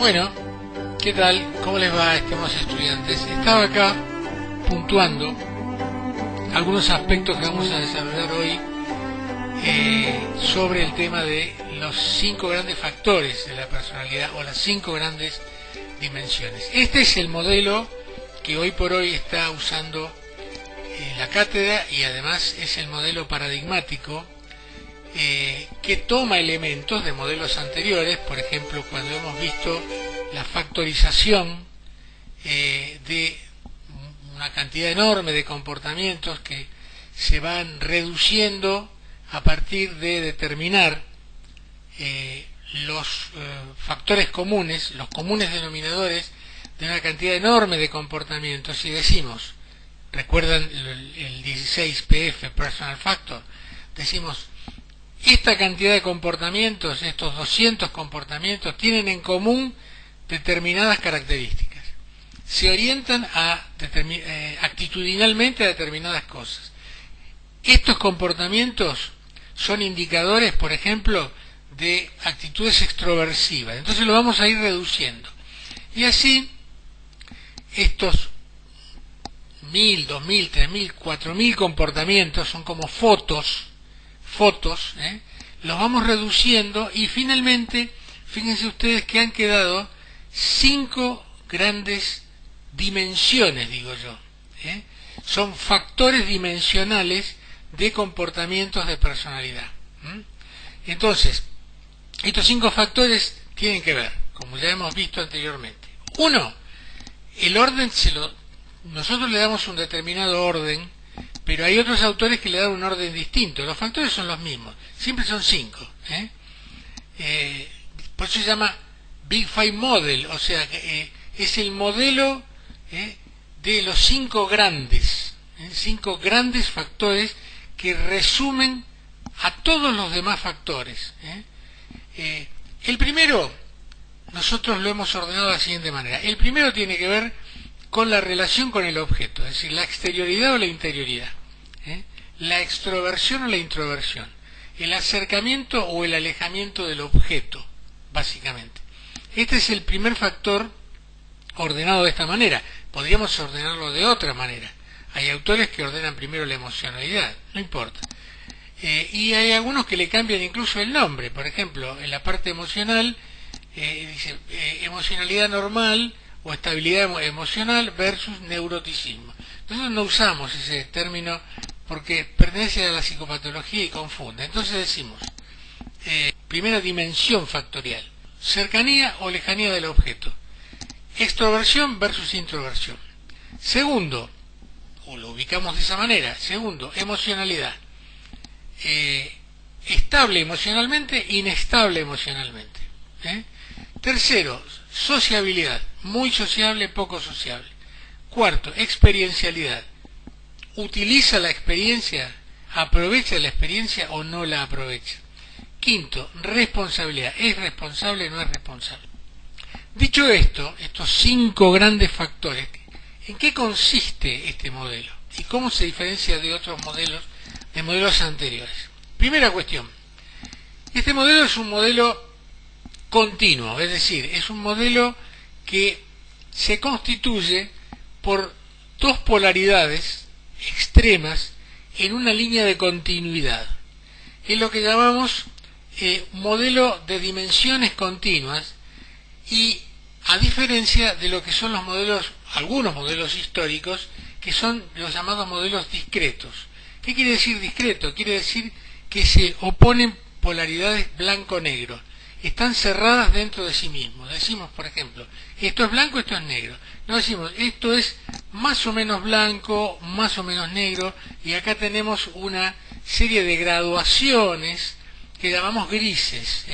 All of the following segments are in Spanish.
Bueno, ¿qué tal? ¿Cómo les va, estimados estudiantes? Estaba acá puntuando algunos aspectos que vamos a desarrollar hoy sobre el tema de los 5 grandes factores de la personalidad o las 5 grandes dimensiones. Este es el modelo que hoy por hoy está usando la cátedra y además es el modelo paradigmático que toma elementos de modelos anteriores. Por ejemplo, cuando hemos visto la factorización de una cantidad enorme de comportamientos que se van reduciendo a partir de determinar los factores comunes, los comunes denominadores de una cantidad enorme de comportamientos, y decimos, recuerdan el 16PF, Personal Factor, decimos, esta cantidad de comportamientos, estos 200 comportamientos, tienen en común determinadas características. Se orientan actitudinalmente a determinadas cosas. Estos comportamientos son indicadores, por ejemplo, de actitudes extroversivas. Entonces lo vamos a ir reduciendo. Y así, estos 1000, 2000, 3000, 4000 comportamientos son como fotos, los vamos reduciendo y finalmente, fíjense ustedes que han quedado 5 grandes dimensiones, digo yo. Son factores dimensionales de comportamientos de personalidad. Entonces, estos 5 factores tienen que ver, como ya hemos visto anteriormente. Uno, el orden nosotros le damos un determinado orden, pero hay otros autores que le dan un orden distinto. Los factores son los mismos, siempre son 5. Por eso se llama Big Five Model, o sea, es el modelo de los 5 grandes, 5 grandes factores que resumen a todos los demás factores. El primero, nosotros lo hemos ordenado de la siguiente manera. El primero tiene que ver con la relación con el objeto, es decir, la exterioridad o la interioridad, la extroversión o la introversión, el acercamiento o el alejamiento del objeto, básicamente. Este es el primer factor ordenado de esta manera. Podríamos ordenarlo de otra manera. Hay autores que ordenan primero la emocionalidad, no importa. Y hay algunos que le cambian incluso el nombre. Por ejemplo, en la parte emocional, dice emocionalidad normal o estabilidad emocional versus neuroticismo. Nosotros no usamos ese término porque pertenece a la psicopatología y confunde. Entonces decimos, primera dimensión factorial, cercanía o lejanía del objeto, extroversión versus introversión. Segundo, o lo ubicamos de esa manera, segundo, emocionalidad, estable emocionalmente, inestable emocionalmente. Tercero, sociabilidad, muy sociable, poco sociable. Cuarto, experiencialidad, utiliza la experiencia, aprovecha la experiencia o no la aprovecha. Quinto, responsabilidad, es responsable o no es responsable. Dicho esto, estos 5 grandes factores, ¿en qué consiste este modelo? ¿Y cómo se diferencia de otros modelos, de modelos anteriores? Primera cuestión, este modelo es un modelo continuo, es decir, es un modelo que se constituye por 2 polaridades extremas en una línea de continuidad. Es lo que llamamos modelo de dimensiones continuas, y a diferencia de lo que son los modelos, algunos modelos históricos, que son los llamados modelos discretos. ¿Qué quiere decir discreto? Quiere decir que se oponen polaridades blanco-negro, están cerradas dentro de sí mismos. Decimos, por ejemplo, esto es blanco, esto es negro. No decimos, esto es más o menos blanco, más o menos negro, y acá tenemos una serie de graduaciones que llamamos grises,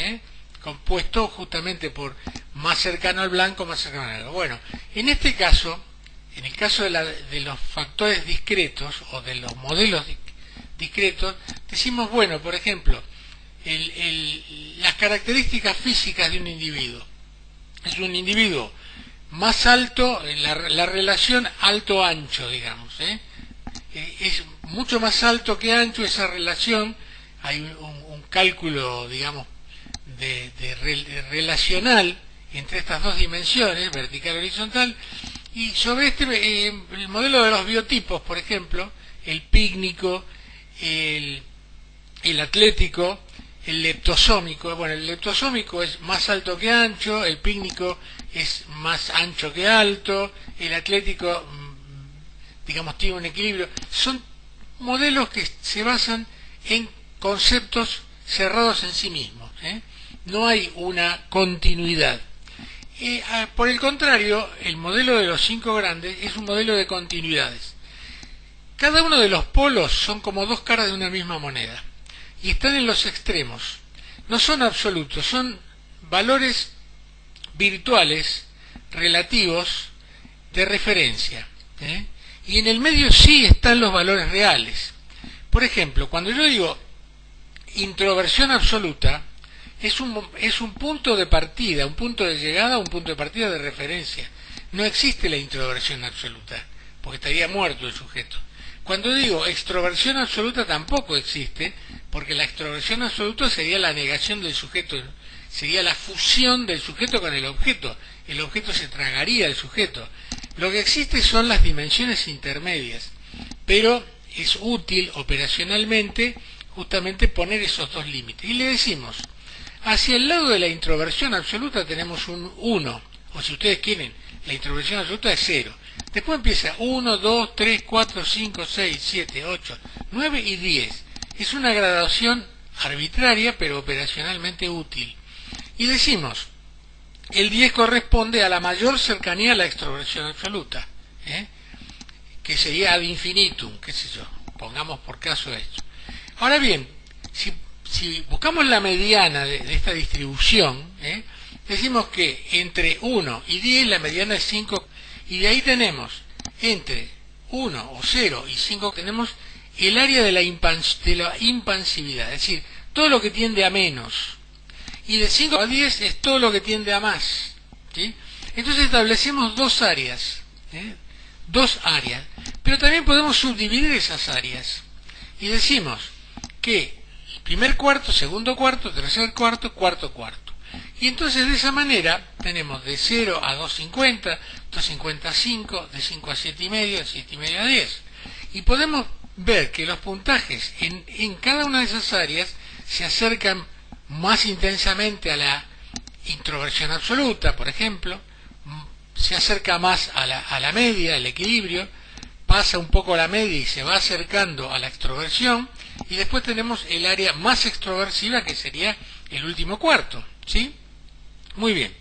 compuesto justamente por más cercano al blanco, más cercano al negro. Bueno, en este caso, en el caso de los factores discretos o de los modelos discretos, decimos, bueno, por ejemplo, las características físicas de un individuo. Es un individuo más alto, la relación alto-ancho, digamos. Es mucho más alto que ancho esa relación. Hay un cálculo, digamos, relacional entre estas dos dimensiones, vertical y horizontal, y sobre el modelo de los biotipos, por ejemplo, el pícnico, el, el atlético, el leptosómico. Bueno, el leptosómico es más alto que ancho, el pícnico es más ancho que alto, el atlético, digamos, tiene un equilibrio. Son modelos que se basan en conceptos cerrados en sí mismos, ¿eh? No hay una continuidad. Por el contrario, el modelo de los 5 grandes es un modelo de continuidades. Cada uno de los polos son como dos caras de una misma moneda y están en los extremos. No son absolutos, son valores virtuales, relativos, de referencia, ¿eh? Y en el medio sí están los valores reales. Por ejemplo, cuando yo digo introversión absoluta, es un punto de partida, un punto de llegada, un punto de partida de referencia. No existe la introversión absoluta, porque estaría muerto el sujeto. Cuando digo extroversión absoluta tampoco existe, porque la extroversión absoluta sería la negación del sujeto, sería la fusión del sujeto con el objeto se tragaría al sujeto. Lo que existe son las dimensiones intermedias, pero es útil operacionalmente justamente poner esos dos límites. Y le decimos, hacia el lado de la introversión absoluta tenemos un 1, o si ustedes quieren, la introversión absoluta es 0. Después empieza 1, 2, 3, 4, 5, 6, 7, 8, 9 y 10. Es una gradación arbitraria, pero operacionalmente útil. Y decimos, el 10 corresponde a la mayor cercanía a la extroversión absoluta, ¿eh? Que sería ad infinitum, qué sé yo, pongamos por caso esto. Ahora bien, si buscamos la mediana de esta distribución, decimos que entre 1 y 10 la mediana es 5, y de ahí tenemos entre 1 o 0 y 5 tenemos el área de la impansibilidad, es decir, todo lo que tiende a menos. Y de 5 a 10 es todo lo que tiende a más, ¿sí? Entonces establecemos dos áreas, pero también podemos subdividir esas áreas y decimos que el primer cuarto, segundo cuarto, tercer cuarto, cuarto cuarto. Y entonces de esa manera tenemos de 0 a 250, 250 a 5, de 5 a 7,5, de 7,5 a 10. Y podemos ver que los puntajes en cada una de esas áreas se acercan más intensamente a la introversión absoluta, por ejemplo, se acerca más a la media, el equilibrio, pasa un poco a la media y se va acercando a la extroversión, y después tenemos el área más extroversiva, que sería el último cuarto, ¿sí? Muy bien.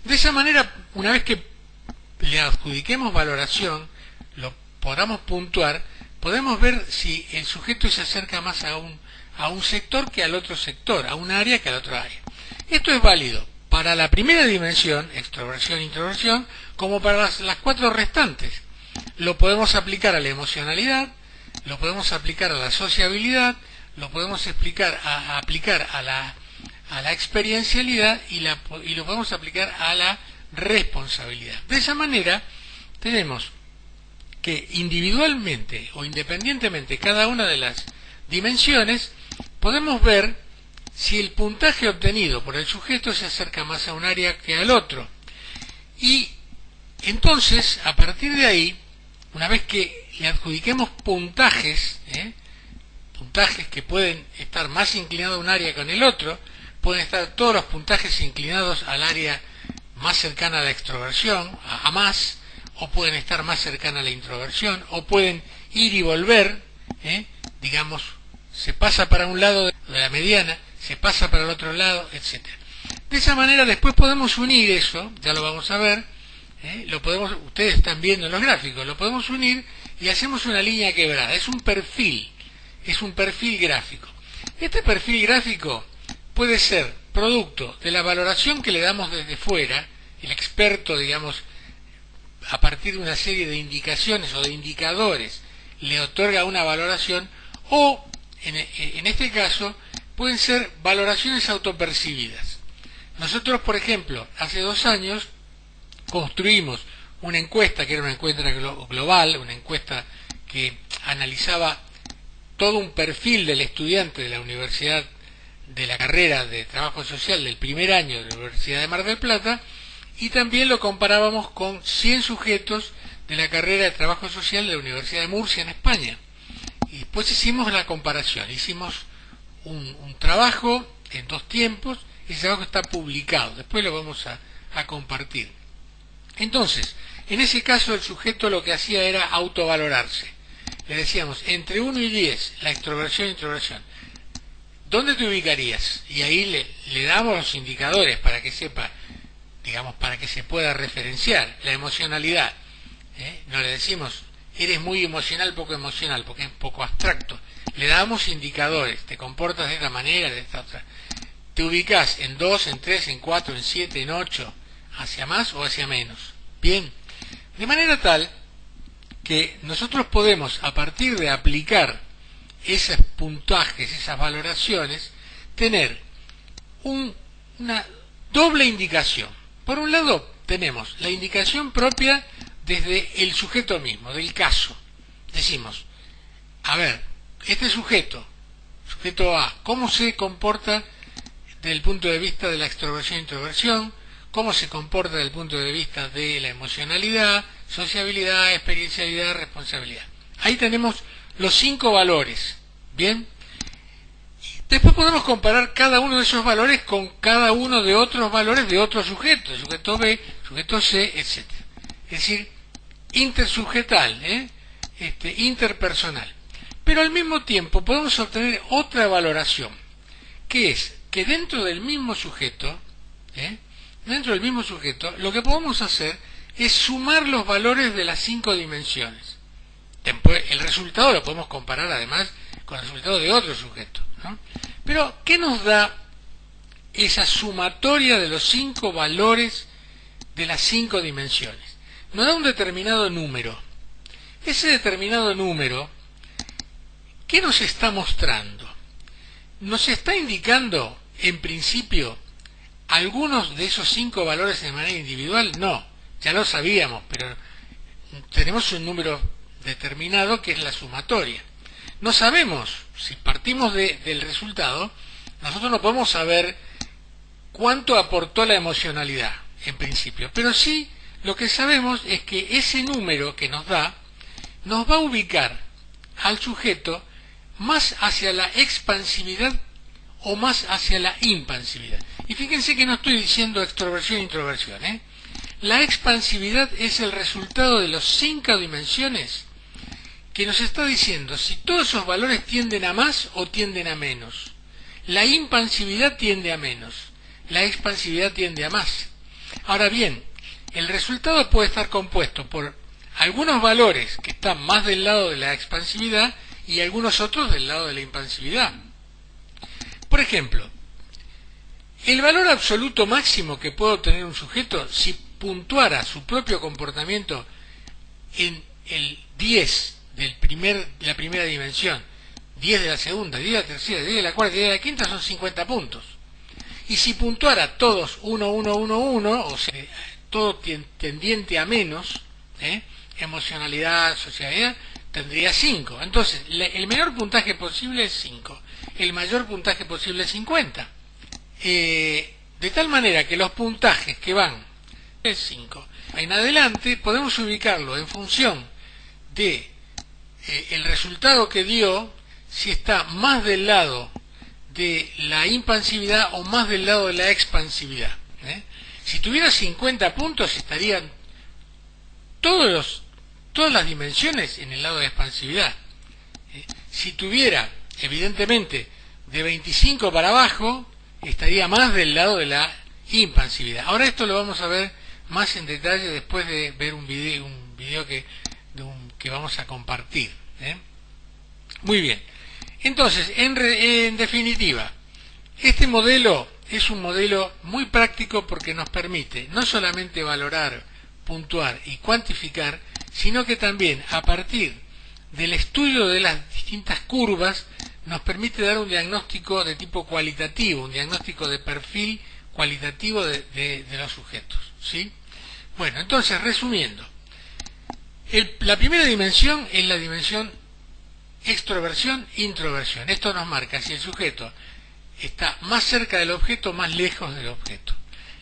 De esa manera, una vez que le adjudiquemos valoración, lo podamos puntuar, podemos ver si el sujeto se acerca más a un sector que al otro sector, a un área que al otro área. Esto es válido para la primera dimensión, extroversión e introversión, como para las 4 restantes. Lo podemos aplicar a la emocionalidad, lo podemos aplicar a la sociabilidad, lo podemos aplicar a la experiencialidad y lo podemos aplicar a la responsabilidad. De esa manera tenemos que individualmente o independientemente cada una de las dimensiones podemos ver si el puntaje obtenido por el sujeto se acerca más a un área que al otro. Y entonces, a partir de ahí, una vez que le adjudiquemos puntajes, puntajes que pueden estar más inclinados a un área que en el otro, pueden estar todos los puntajes inclinados al área más cercana a la extroversión, a más, o pueden estar más cercana a la introversión, o pueden ir y volver, digamos, se pasa para un lado de la mediana, se pasa para el otro lado, etc. De esa manera después podemos unir eso, ya lo vamos a ver, ustedes están viendo en los gráficos, lo podemos unir y hacemos una línea quebrada, es un perfil gráfico. Este perfil gráfico puede ser producto de la valoración que le damos desde fuera, el experto, digamos, a partir de una serie de indicaciones o de indicadores, le otorga una valoración, o en este caso pueden ser valoraciones autopercibidas. Nosotros, por ejemplo, hace 2 años construimos una encuesta que era una encuesta global, una encuesta que analizaba todo un perfil del estudiante de la universidad, de la carrera de trabajo social del primer año de la Universidad de Mar del Plata, y también lo comparábamos con 100 sujetos de la carrera de Trabajo Social de la Universidad de Murcia en España. Y después hicimos la comparación, hicimos un trabajo en 2 tiempos, ese trabajo está publicado, después lo vamos a compartir. Entonces, en ese caso el sujeto lo que hacía era autovalorarse. Le decíamos, entre 1 y 10, la extroversión e introversión, ¿dónde te ubicarías? Y ahí le damos los indicadores para que sepa, digamos, para que se pueda referenciar. La emocionalidad, no le decimos, eres muy emocional, poco emocional, porque es poco abstracto. Le damos indicadores, te comportas de esta manera, de esta otra. Te ubicas en 2, en 3, en 4, en 7, en 8, hacia más o hacia menos. Bien, de manera tal que nosotros podemos, a partir de aplicar esos puntajes, esas valoraciones, tener una doble indicación. Por un lado, tenemos la indicación propia desde el sujeto mismo, del caso. Decimos, a ver, este sujeto A, ¿cómo se comporta desde el punto de vista de la extroversión e introversión? ¿Cómo se comporta desde el punto de vista de la emocionalidad, sociabilidad, experiencialidad, responsabilidad? Ahí tenemos los 5 valores. Bien. Después podemos comparar cada uno de esos valores con cada uno de otros valores de otros sujetos, sujeto B, sujeto C, etc. Es decir, intersubjetal, interpersonal. Pero al mismo tiempo podemos obtener otra valoración, que es que dentro del mismo sujeto, lo que podemos hacer es sumar los valores de las 5 dimensiones. Después, el resultado lo podemos comparar además con el resultado de otro sujeto, ¿no? Pero, ¿qué nos da esa sumatoria de los 5 valores de las 5 dimensiones? Nos da un determinado número. Ese determinado número, ¿qué nos está mostrando? Nos está indicando, en principio, algunos de esos 5 valores de manera individual. No, ya lo sabíamos, pero tenemos un número determinado que es la sumatoria. No sabemos, si partimos del resultado, nosotros no podemos saber cuánto aportó la emocionalidad, en principio, pero sí lo que sabemos es que ese número que nos da, nos va a ubicar al sujeto más hacia la expansividad o más hacia la impansividad. Y fíjense que no estoy diciendo extroversión e introversión, La expansividad es el resultado de las 5 dimensiones que nos está diciendo si todos esos valores tienden a más o tienden a menos. La impansividad tiende a menos, la expansividad tiende a más. Ahora bien, el resultado puede estar compuesto por algunos valores que están más del lado de la expansividad y algunos otros del lado de la impansividad. Por ejemplo, el valor absoluto máximo que puede obtener un sujeto si puntuara su propio comportamiento en el 10 de la primera dimensión, 10 de la segunda, 10 de la tercera, 10 de la cuarta y 10 de la quinta, son 50 puntos. Y si puntuara todos 1, 1, 1, 1, o sea, todo tendiente a menos, emocionalidad, sociabilidad, tendría 5. Entonces, el menor puntaje posible es 5. El mayor puntaje posible es 50. De tal manera que los puntajes que van es 5 en adelante podemos ubicarlo en función de el resultado que dio, si está más del lado de la impansividad o más del lado de la expansividad. Si tuviera 50 puntos estarían todas las dimensiones en el lado de expansividad. Si tuviera, evidentemente, de 25 para abajo, estaría más del lado de la impansividad. Ahora esto lo vamos a ver más en detalle después de ver un video que vamos a compartir. Muy bien. Entonces, en definitiva, este modelo es un modelo muy práctico porque nos permite no solamente valorar, puntuar y cuantificar, sino que también a partir del estudio de las distintas curvas nos permite dar un diagnóstico de tipo cualitativo, un diagnóstico de perfil cualitativo de los sujetos, ¿sí? Bueno, entonces, resumiendo, la primera dimensión es la dimensión extroversión-introversión. Esto nos marca si el sujeto está más cerca del objeto o más lejos del objeto.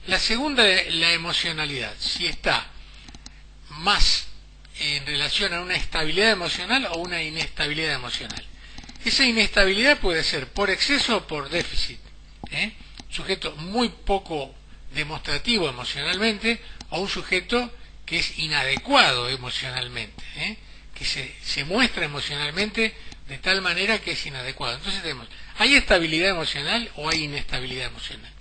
La segunda, la emocionalidad, si está más en relación a una estabilidad emocional o una inestabilidad emocional. Esa inestabilidad puede ser por exceso o por déficit. Sujeto muy poco demostrativo emocionalmente o un sujeto que es inadecuado emocionalmente, que se muestra emocionalmente de tal manera que es inadecuado. Entonces tenemos, ¿hay estabilidad emocional o hay inestabilidad emocional?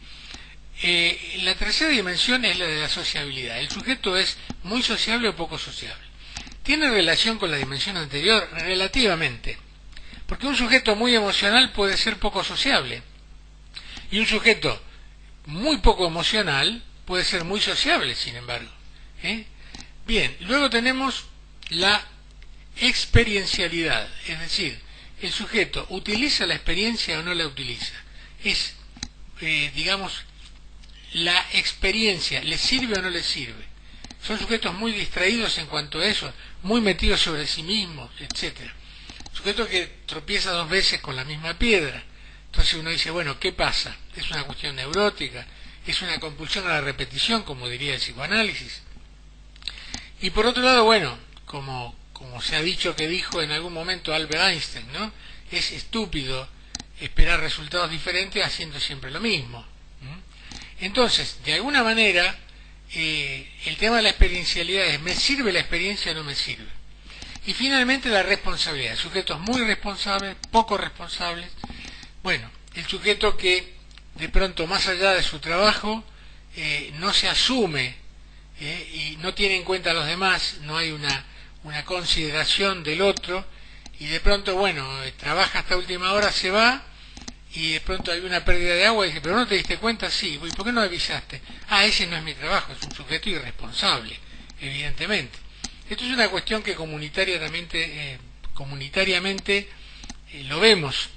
La tercera dimensión es la de la sociabilidad. El sujeto es muy sociable o poco sociable. ¿Tiene relación con la dimensión anterior? Relativamente. Porque un sujeto muy emocional puede ser poco sociable. Y un sujeto muy poco emocional puede ser muy sociable, sin embargo. Bien, luego tenemos la experiencialidad. Es decir, el sujeto utiliza la experiencia o no la utiliza. Es, digamos, la experiencia, ¿le sirve o no le sirve? Son sujetos muy distraídos en cuanto a eso, muy metidos sobre sí mismos, etcétera. Sujeto que tropieza 2 veces con la misma piedra. Entonces uno dice, bueno, ¿qué pasa? ¿Es una cuestión neurótica? ¿Es una compulsión a la repetición, como diría el psicoanálisis? Y por otro lado, bueno, como se ha dicho que dijo en algún momento Albert Einstein, ¿no? Es estúpido esperar resultados diferentes haciendo siempre lo mismo. Entonces, de alguna manera, el tema de la experiencialidad es, ¿me sirve la experiencia o no me sirve? Y finalmente la responsabilidad, sujetos muy responsables, poco responsables. Bueno, el sujeto que de pronto más allá de su trabajo no se asume y no tiene en cuenta a los demás, no hay una consideración del otro y de pronto, bueno, trabaja hasta última hora, se va y de pronto hay una pérdida de agua y dice, pero no te diste cuenta, sí, ¿y por qué no avisaste? Ah, ese no es mi trabajo, es un sujeto irresponsable, evidentemente. Esto es una cuestión que comunitariamente lo vemos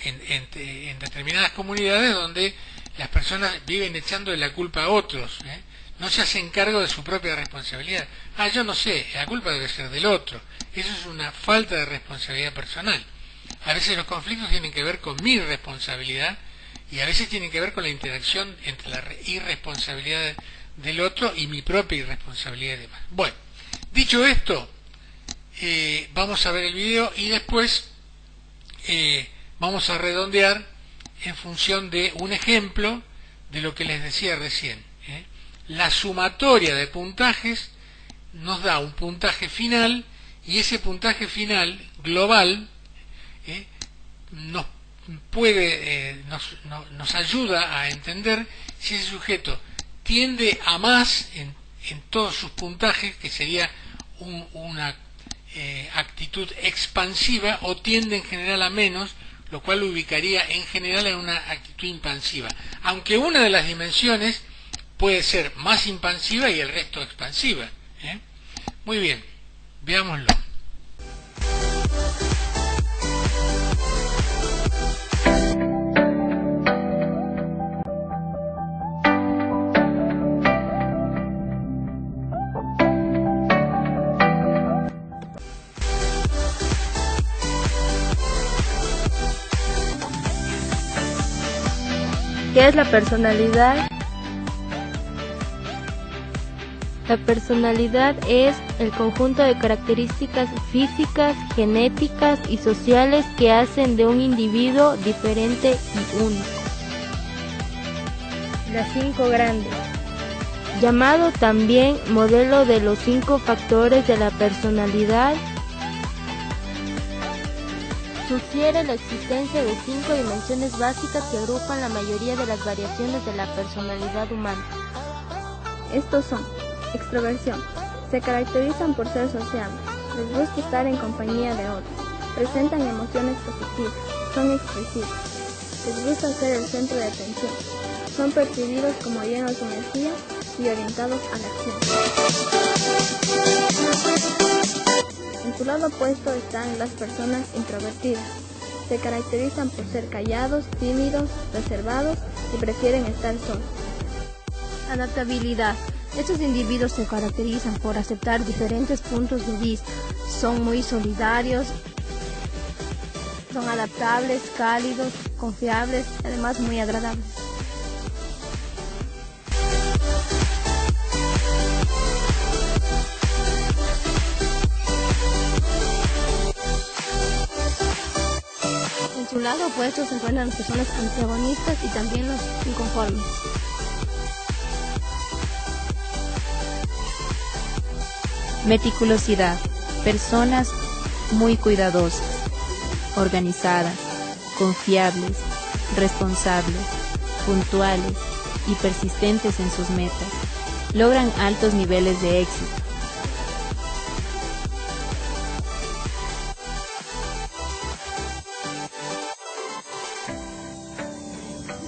en determinadas comunidades donde las personas viven echando la culpa a otros, no se hacen cargo de su propia responsabilidad. Ah, yo no sé, la culpa debe ser del otro. Eso es una falta de responsabilidad personal. A veces los conflictos tienen que ver con mi responsabilidad y a veces tienen que ver con la interacción entre la irresponsabilidad del otro y mi propia irresponsabilidad y demás. Bueno, dicho esto, vamos a ver el video y después vamos a redondear en función de un ejemplo de lo que les decía recién. La sumatoria de puntajes nos da un puntaje final y ese puntaje final global nos ayuda a entender si ese sujeto tiende a más en todos sus puntajes, que sería una actitud expansiva, o tiende en general a menos, lo cual lo ubicaría en general en una actitud impansiva, aunque una de las dimensiones puede ser más impansiva y el resto expansiva. Muy bien, veámoslo. ¿Qué es la personalidad? La personalidad es el conjunto de características físicas, genéticas y sociales que hacen de un individuo diferente y único. Las 5 grandes. Llamado también modelo de los 5 factores de la personalidad, sugiere la existencia de 5 dimensiones básicas que agrupan la mayoría de las variaciones de la personalidad humana. Estos son: extroversión. Se caracterizan por ser sociables, les gusta estar en compañía de otros, presentan emociones positivas, son expresivos, les gusta ser el centro de atención, son percibidos como llenos de energía y orientados a la acción. En su lado opuesto están las personas introvertidas. Se caracterizan por ser callados, tímidos, reservados y prefieren estar solos. Adaptabilidad. Estos individuos se caracterizan por aceptar diferentes puntos de vista. Son muy solidarios, son adaptables, cálidos, confiables, además muy agradables. su lado opuesto se encuentran las personas antagonistas y también los inconformes. Meticulosidad. Personas muy cuidadosas, organizadas, confiables, responsables, puntuales y persistentes en sus metas. Logran altos niveles de éxito.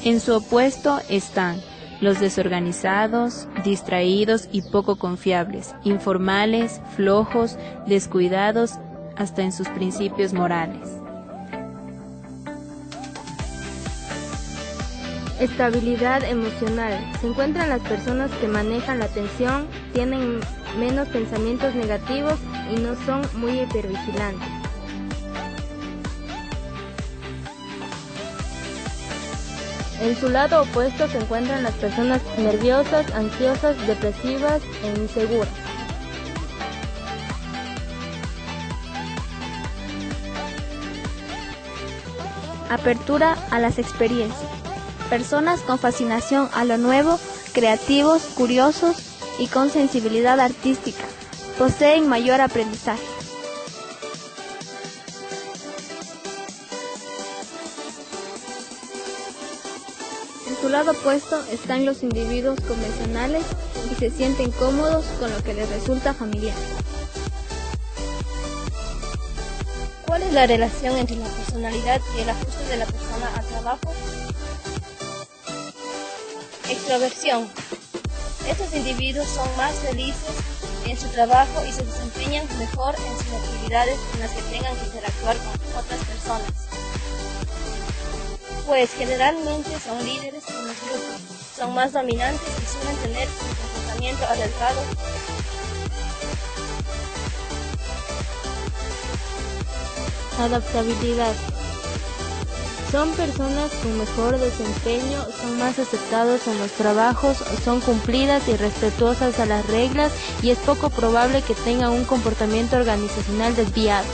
En su opuesto están los desorganizados, distraídos y poco confiables, informales, flojos, descuidados hasta en sus principios morales. Estabilidad emocional. Se encuentran las personas que manejan la atención, tienen menos pensamientos negativos y no son muy hipervigilantes. En su lado opuesto se encuentran las personas nerviosas, ansiosas, depresivas e inseguras. Apertura a las experiencias. Personas con fascinación a lo nuevo, creativos, curiosos y con sensibilidad artística. Poseen mayor aprendizaje. En su lado opuesto están los individuos convencionales y se sienten cómodos con lo que les resulta familiar. ¿Cuál es la relación entre la personalidad y el ajuste de la persona al trabajo? Extroversión. Estos individuos son más felices en su trabajo y se desempeñan mejor en sus actividades en las que tengan que interactuar con otras personas, pues generalmente son líderes en los grupos, son más dominantes y suelen tener un comportamiento arriesgado. Adaptabilidad. Son personas con mejor desempeño, son más aceptados en los trabajos, son cumplidas y respetuosas a las reglas y es poco probable que tengan un comportamiento organizacional desviado.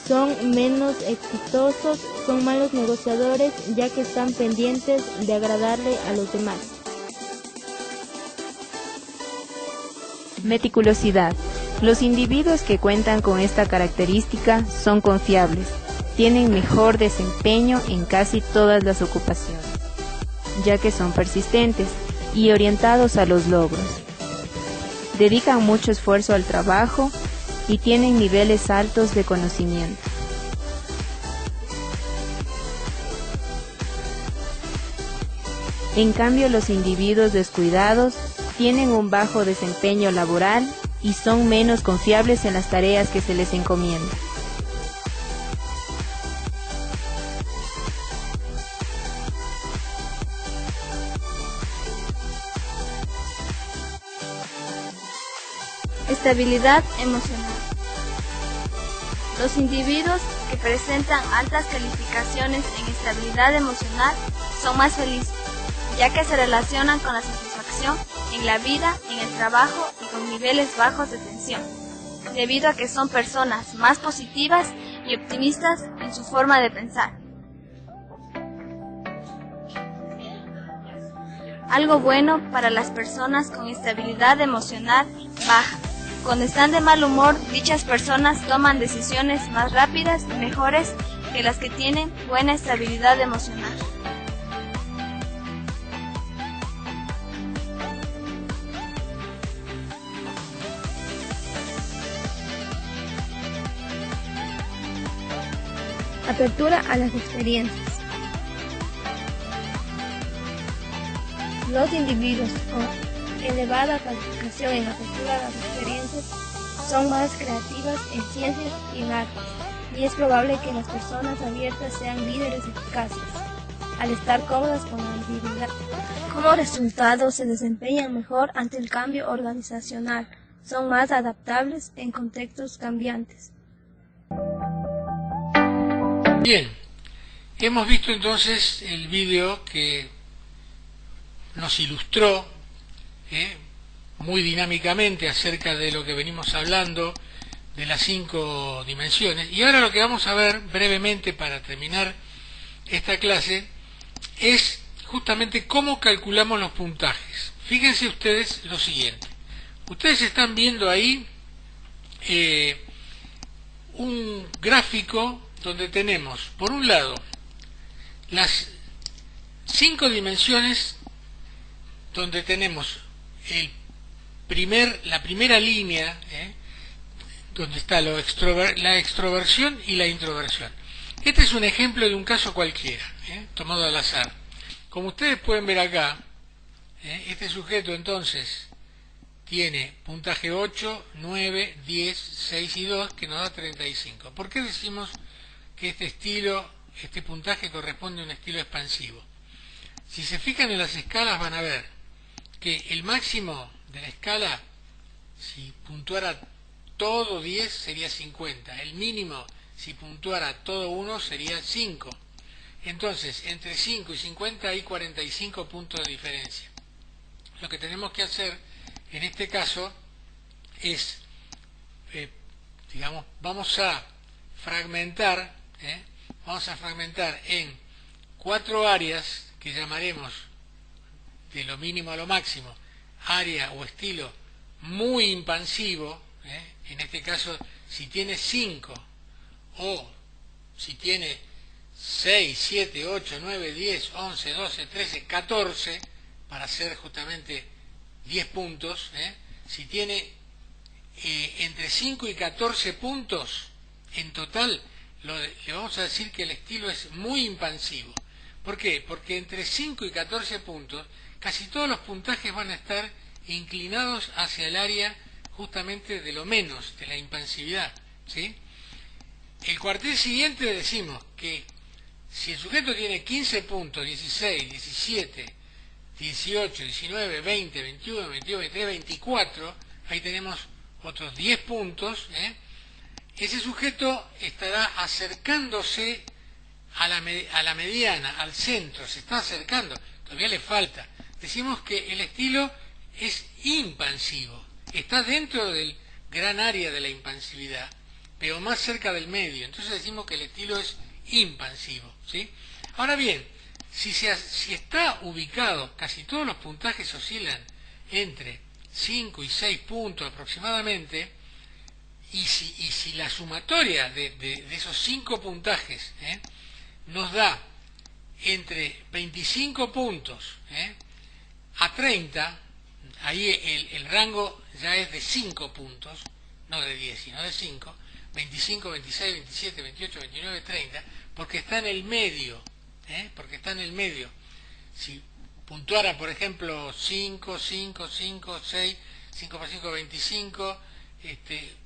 Son menos exitosos, son malos negociadores ya que están pendientes de agradarle a los demás. Meticulosidad. Los individuos que cuentan con esta característica son confiables, tienen mejor desempeño en casi todas las ocupaciones, ya que son persistentes y orientados a los logros. Dedican mucho esfuerzo al trabajo y tienen niveles altos de conocimiento. En cambio, los individuos descuidados tienen un bajo desempeño laboral y son menos confiables en las tareas que se les encomienda. Estabilidad emocional. Los individuos que presentan altas calificaciones en estabilidad emocional son más felices, ya que se relacionan con la satisfacción en la vida, en el trabajo y con niveles bajos de tensión, debido a que son personas más positivas y optimistas en su forma de pensar. Algo bueno para las personas con estabilidad emocional baja. Cuando están de mal humor, dichas personas toman decisiones más rápidas y mejores que las que tienen buena estabilidad emocional. Apertura a las experiencias. Los individuos con elevada calificación en apertura a las experiencias son más creativas en ciencias y en artes, y es probable que las personas abiertas sean líderes eficaces, al estar cómodas con la individualidad. Como resultado, se desempeñan mejor ante el cambio organizacional, son más adaptables en contextos cambiantes. Bien, hemos visto entonces el vídeo que nos ilustró muy dinámicamente acerca de lo que venimos hablando de las 5 dimensiones. Y ahora lo que vamos a ver brevemente para terminar esta clase es justamente cómo calculamos los puntajes. Fíjense ustedes lo siguiente. Ustedes están viendo ahí un gráfico donde tenemos, por un lado, las 5 dimensiones, donde tenemos la primera línea, donde está la extroversión y la introversión. Este es un ejemplo de un caso cualquiera, tomado al azar. Como ustedes pueden ver acá, este sujeto entonces tiene puntaje 8, 9, 10, 6 y 2, que nos da 35. ¿Por qué decimos que este puntaje corresponde a un estilo expansivo? Si se fijan en las escalas van a ver que el máximo de la escala, si puntuara todo 10, sería 50. El mínimo, si puntuara todo 1, sería 5. Entonces, entre 5 y 50 hay 45 puntos de diferencia. Lo que tenemos que hacer en este caso es, vamos a fragmentar en 4 áreas que llamaremos de lo mínimo a lo máximo área o estilo muy impansivo. En este caso, si tiene 5 o si tiene 6, 7, 8, 9, 10, 11, 12, 13, 14, para hacer justamente 10 puntos, si tiene entre 5 y 14 puntos en total, le vamos a decir que el estilo es muy impansivo. ¿Por qué? Porque entre 5 y 14 puntos, casi todos los puntajes van a estar inclinados hacia el área justamente de lo menos, de la impansividad, ¿sí? El cuartil siguiente decimos que si el sujeto tiene 15 puntos, 16, 17, 18, 19, 20, 21, 22, 23, 24, ahí tenemos otros 10 puntos, ese sujeto estará acercándose a la mediana, al centro, se está acercando, todavía le falta. Decimos que el estilo es impansivo, está dentro del gran área de la impansividad, pero más cerca del medio, entonces decimos que el estilo es impansivo, ¿sí? Ahora bien, si está ubicado, casi todos los puntajes oscilan entre 5 y 6 puntos aproximadamente, y si la sumatoria de esos 5 puntajes nos da entre 25 puntos a 30, ahí el rango ya es de 5 puntos, no de 10, sino de 5, 25, 26, 27, 28, 29, 30, porque está en el medio, Si puntuara, por ejemplo, 5, 5, 5, 6, 5 por 5, 25,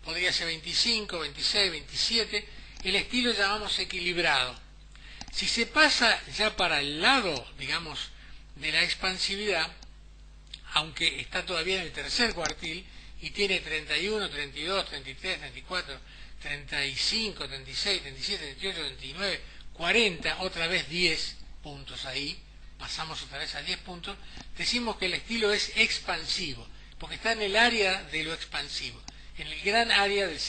podría ser 25, 26, 27, el estilo llamamos equilibrado. Si se pasa ya para el lado, digamos, de la expansividad, aunque está todavía en el tercer cuartil, y tiene 31, 32, 33, 34, 35, 36, 37, 38, 39, 40, otra vez 10 puntos ahí, pasamos otra vez a 10 puntos, decimos que el estilo es expansivo, porque está en el área de lo expansivo, en el gran área del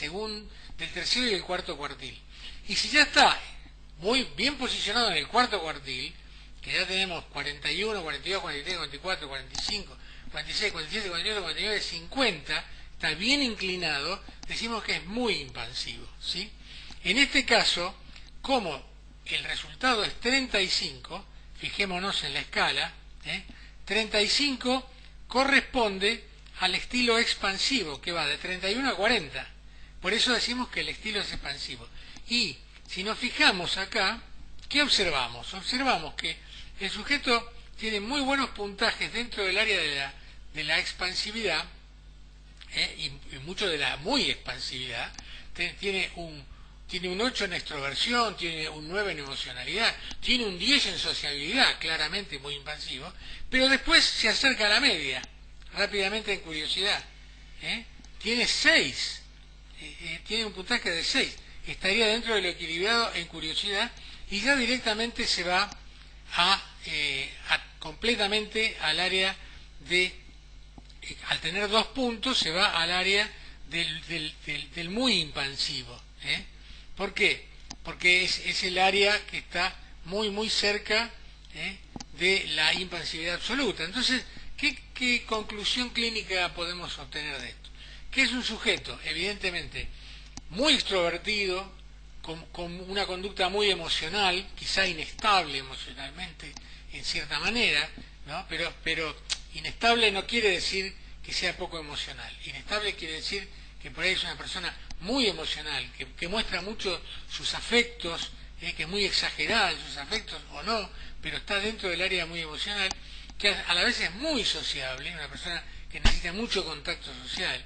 tercero y el cuarto cuartil. Y si ya está muy bien posicionado en el cuarto cuartil, que ya tenemos 41, 42, 43, 44, 45, 46, 47, 48, 49, 50, está bien inclinado, decimos que es muy impansivo, ¿sí? En este caso, como el resultado es 35, fijémonos en la escala, 35 corresponde al estilo expansivo, que va de 31 a 40. Por eso decimos que el estilo es expansivo. Y si nos fijamos acá, ¿qué observamos? Observamos que el sujeto tiene muy buenos puntajes dentro del área de la expansividad, y mucho de la muy expansividad. Tiene un 8 en extroversión, tiene un 9 en emocionalidad, tiene un 10 en sociabilidad, claramente muy impansivo, pero después se acerca a la media, rápidamente en curiosidad. Tiene 6, tiene un puntaje de 6, estaría dentro de lo equilibrado en curiosidad, y ya directamente se va completamente al área de, al tener 2 puntos, se va al área del muy impansivo. ¿Por qué? Porque es el área que está muy cerca de la impansividad absoluta. Entonces, ¿qué conclusión clínica podemos obtener de esto? Que es un sujeto, evidentemente, muy extrovertido, con una conducta muy emocional, quizá inestable emocionalmente, en cierta manera, ¿no? Pero inestable no quiere decir que sea poco emocional. Inestable quiere decir que por ahí es una persona muy emocional, que muestra mucho sus afectos, que es muy exagerada en sus afectos o no, pero está dentro del área muy emocional, que a la vez es muy sociable, una persona que necesita mucho contacto social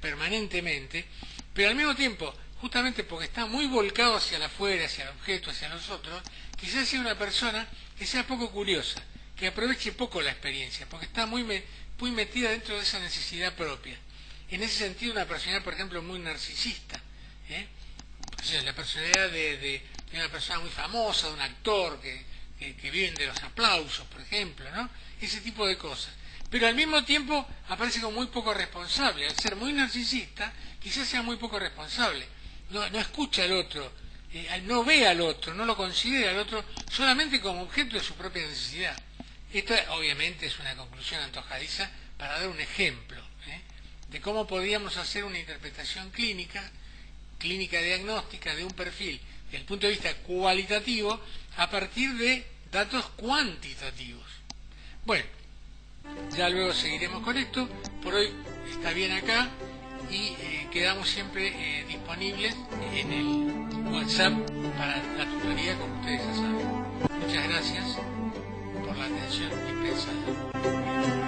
permanentemente, pero al mismo tiempo, justamente porque está muy volcado hacia el afuera, hacia el objeto, hacia los otros, quizás sea una persona que sea poco curiosa, que aproveche poco la experiencia, porque está muy metida dentro de esa necesidad propia. En ese sentido, una personalidad, por ejemplo, muy narcisista, o sea, la personalidad de una persona muy famosa, de un actor que viven de los aplausos, por ejemplo, ¿no? Ese tipo de cosas. Pero al mismo tiempo aparece como muy poco responsable. Al ser muy narcisista, quizás sea muy poco responsable. No escucha al otro, no ve al otro, no lo considera al otro solamente como objeto de su propia necesidad. Esta obviamente es una conclusión antojadiza para dar un ejemplo de cómo podríamos hacer una interpretación clínica diagnóstica de un perfil desde el punto de vista cualitativo a partir de datos cuantitativos. Bueno, ya luego seguiremos con esto. Por hoy está bien acá y quedamos siempre disponibles en el WhatsApp para la tutoría, como ustedes ya saben. Muchas gracias por la atención dispensada.